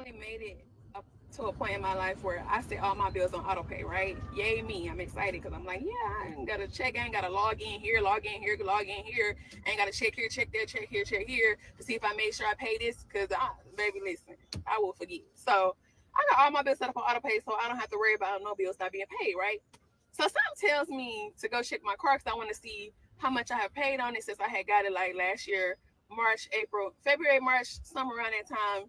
finally made it up to a point in my life where I set all my bills on auto pay, right? Yay me. I'm excited because I'm like, yeah, I ain't gotta check, I ain't gotta log in here, log in here, log in here. I ain't gotta check here, check there, check here, check here to see if I made sure I pay this. Cause baby, listen, I will forget. So I got all my bills set up on auto pay so I don't have to worry about no bills not being paid, right? So something tells me to go check my car because I want to see how much I have paid on it since I had got it like last year, March, April, February, March, somewhere around that time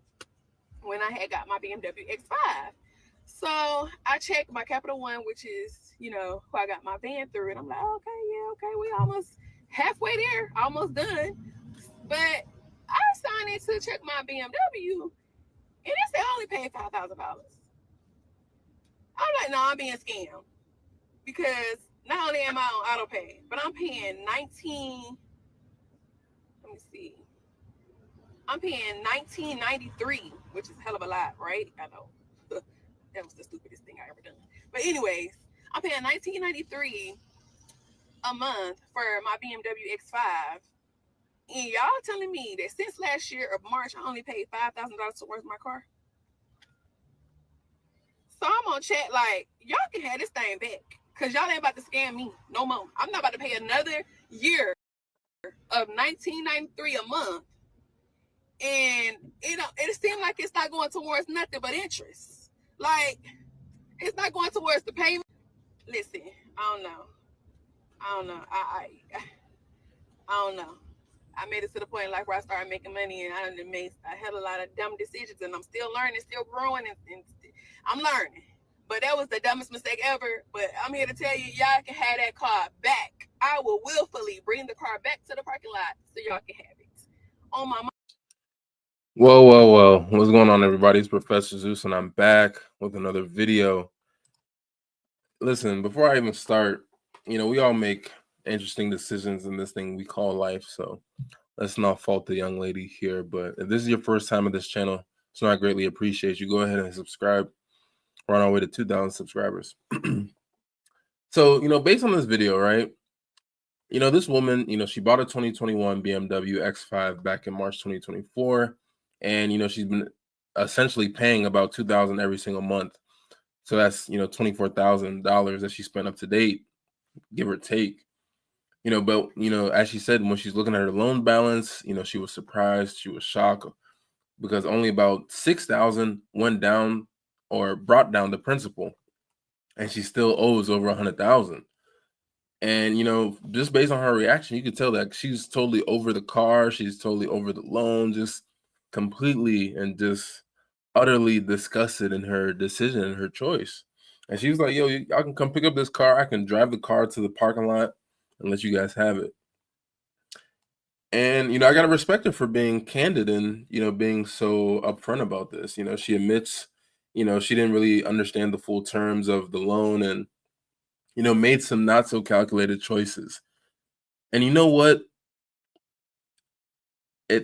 when I had got my BMW X5. So I checked my Capital One, which is, who I got my van through. And I'm like, okay, yeah, okay, we almost halfway there, almost done. But I signed in to check my BMW, and it said I only paid $5,000. I'm like, no, I'm being scammed because not only am I on auto pay, but I'm paying 19. Let me see. I'm paying 1993, which is a hell of a lot, right? I know. That was the stupidest thing I ever done. But anyways, I'm paying 1993 a month for my BMW X5. And y'all telling me that since last year of March, I only paid $5,000 towards my car. So I'm gonna chat like y'all can have this thing back. Cause y'all ain't about to scam me no more. I'm not about to pay another year of 1993 a month. And it seemed like it's not going towards nothing but interest. Like it's not going towards the payment. Listen, I don't know. I don't know. I don't know. I made it to the point in life where I started making money, and I had a lot of dumb decisions, and I'm still learning, still growing, and I'm learning. But that was the dumbest mistake ever. But I'm here to tell you, y'all can have that car back. I will willfully bring the car back to the parking lot so y'all can have it. On my Whoa, whoa, whoa. What's going on, everybody? It's Professor Zeus, and I'm back with another video. Listen, before I even start, we all make interesting decisions in this thing we call life, so let's not fault the young lady here. But if this is your first time at this channel, so I greatly appreciate you. Go ahead and subscribe. We're on our way to 2,000 subscribers. So, based on this video, right, this woman, she bought a 2021 BMW X5 back in March 2024. And, she's been essentially paying about $2,000 every single month. So that's, $24,000 that she spent up to date, give or take. But, as she said, when she's looking at her loan balance, she was surprised. She was shocked because only about 6,000 went down or brought down the principal. And she still owes over 100,000. And, just based on her reaction, you could tell that she's totally over the car. She's totally over the loan, just completely and just utterly disgusted in her decision and her choice. And she was like, yo, I can come pick up this car. I can drive the car to the parking lot and let you guys have it. And, I got to respect her for being candid and, being so upfront about this. She admits, she didn't really understand the full terms of the loan and, made some not so calculated choices. And you know what?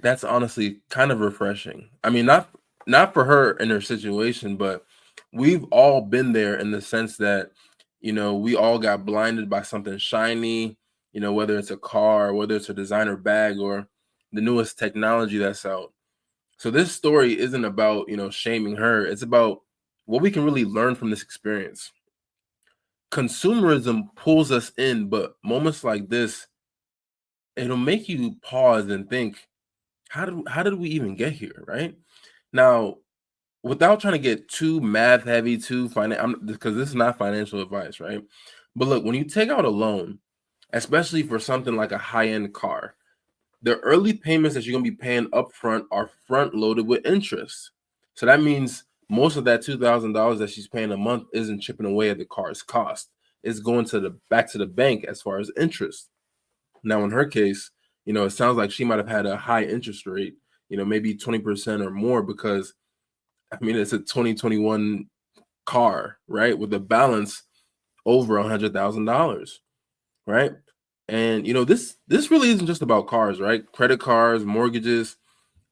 That's honestly kind of refreshing. I mean, not for her in her situation, but we've all been there in the sense that, we all got blinded by something shiny, whether it's a car, whether it's a designer bag or the newest technology that's out. So this story isn't about, shaming her. It's about what we can really learn from this experience. Consumerism pulls us in, but moments like this, it'll make you pause and think, how did we even get here, right? Now, without trying to get too math heavy, too because this is not financial advice, right? But look, when you take out a loan, especially for something like a high-end car, the early payments that you're gonna be paying upfront are front loaded with interest. So that means most of that $2,000 that she's paying a month isn't chipping away at the car's cost. It's going back to the bank as far as interest. Now, in her case, it sounds like she might have had a high interest rate, maybe 20% or more, because I mean, it's a 2021 car, right? With a balance over $100,000, right? And this really isn't just about cars, right? Credit cards, mortgages,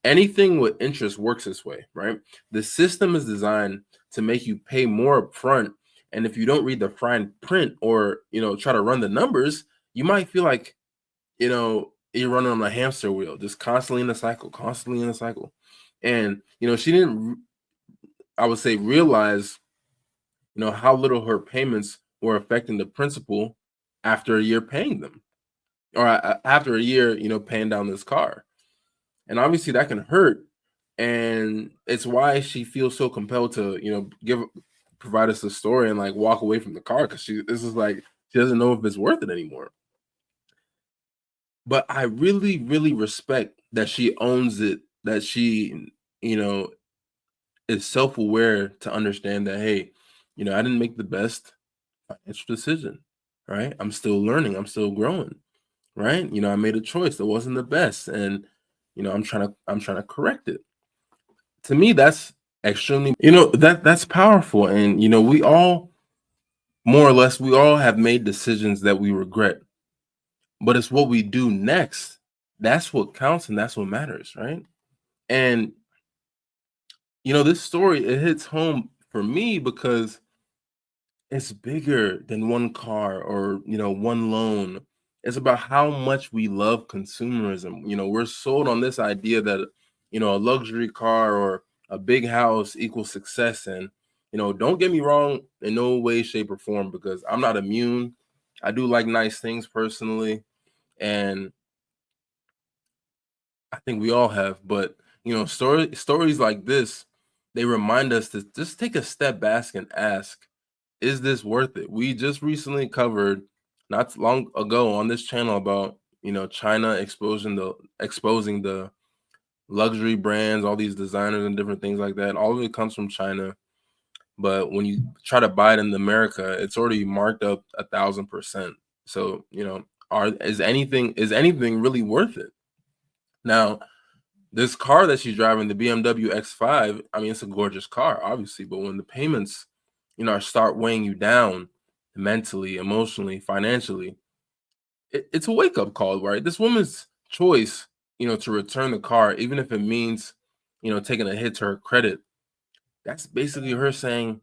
anything with interest works this way, right? The system is designed to make you pay more upfront. And if you don't read the fine print or, try to run the numbers, you might feel like, you're running on a hamster wheel, just constantly in a cycle, constantly in a cycle. And, she didn't I would say, realize, how little her payments were affecting the principal after a year paying them, or after a year, paying down this car. And obviously that can hurt. And it's why she feels so compelled to, provide us a story and like walk away from the car, because this is like, she doesn't know if it's worth it anymore. But I really, really respect that she owns it, that she, you know, is self-aware to understand that, hey, I didn't make the best financial decision, right? I'm still learning, I'm still growing, right? I made a choice that wasn't the best, and I'm trying to correct it. To me, that's extremely, that's powerful. And we all, more or less, we all have made decisions that we regret, but it's what we do next, that's what counts, and that's what matters, right? And this story, it hits home for me because it's bigger than one car or one loan. It's about how much we love consumerism. We're sold on this idea that a luxury car or a big house equals success. And don't get me wrong, in no way, shape, or form, because I'm not immune. I do like nice things personally, and I think we all have. But stories like this, they remind us to just take a step back and ask, is this worth it? We just recently covered, not long ago, on this channel about China exposing the luxury brands, all these designers and different things like that. All of it comes from China, but when you try to buy it in America, it's already marked up 1,000%. So is anything really worth it? Now, this car that she's driving, the BMW X5, I mean, it's a gorgeous car, obviously, but when the payments, start weighing you down mentally, emotionally, financially, it's a wake up call, right? This woman's choice, to return the car, even if it means, taking a hit to her credit, that's basically her saying,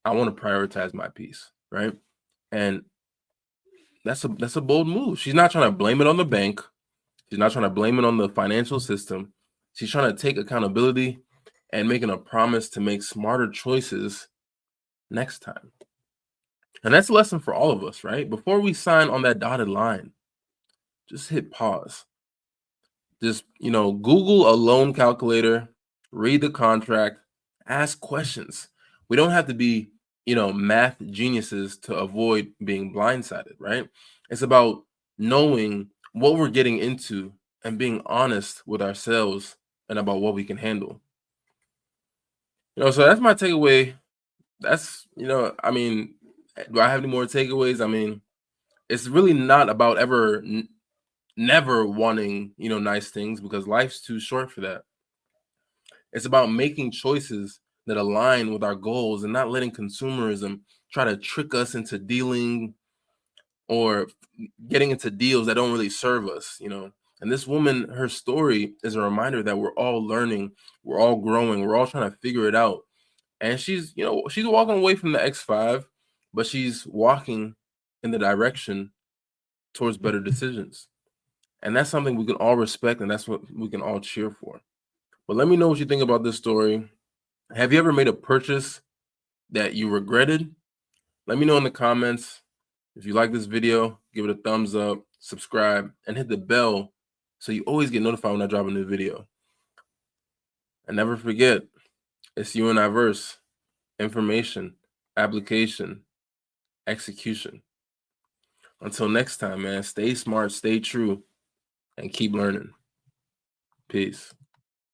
I want to prioritize my peace, right? And that's a bold move. She's not trying to blame it on the bank. She's not trying to blame it on the financial system. She's trying to take accountability and making a promise to make smarter choices next time. And that's a lesson for all of us, right? Before we sign on that dotted line, just hit pause. Just, Google a loan calculator, read the contract, ask questions. We don't have to be, math geniuses to avoid being blindsided, right? It's about knowing what we're getting into and being honest with ourselves and about what we can handle. So that's my takeaway. That's, I mean, do I have any more takeaways? I mean, it's really not about never wanting, nice things, because life's too short for that. It's about making choices that align with our goals and not letting consumerism try to trick us into dealing or getting into deals that don't really serve us. And this woman, her story is a reminder that we're all learning, we're all growing, we're all trying to figure it out. And she's walking away from the X5, but she's walking in the direction towards better decisions. And that's something we can all respect, and that's what we can all cheer for. But let me know what you think about this story. Have you ever made a purchase that you regretted? Let me know in the comments. If you like this video, give it a thumbs up, subscribe, and hit the bell so you always get notified when I drop a new video. And never forget, it's you and I verse. Information, application, execution. Until next time, man, stay smart, stay true, and keep learning. Peace.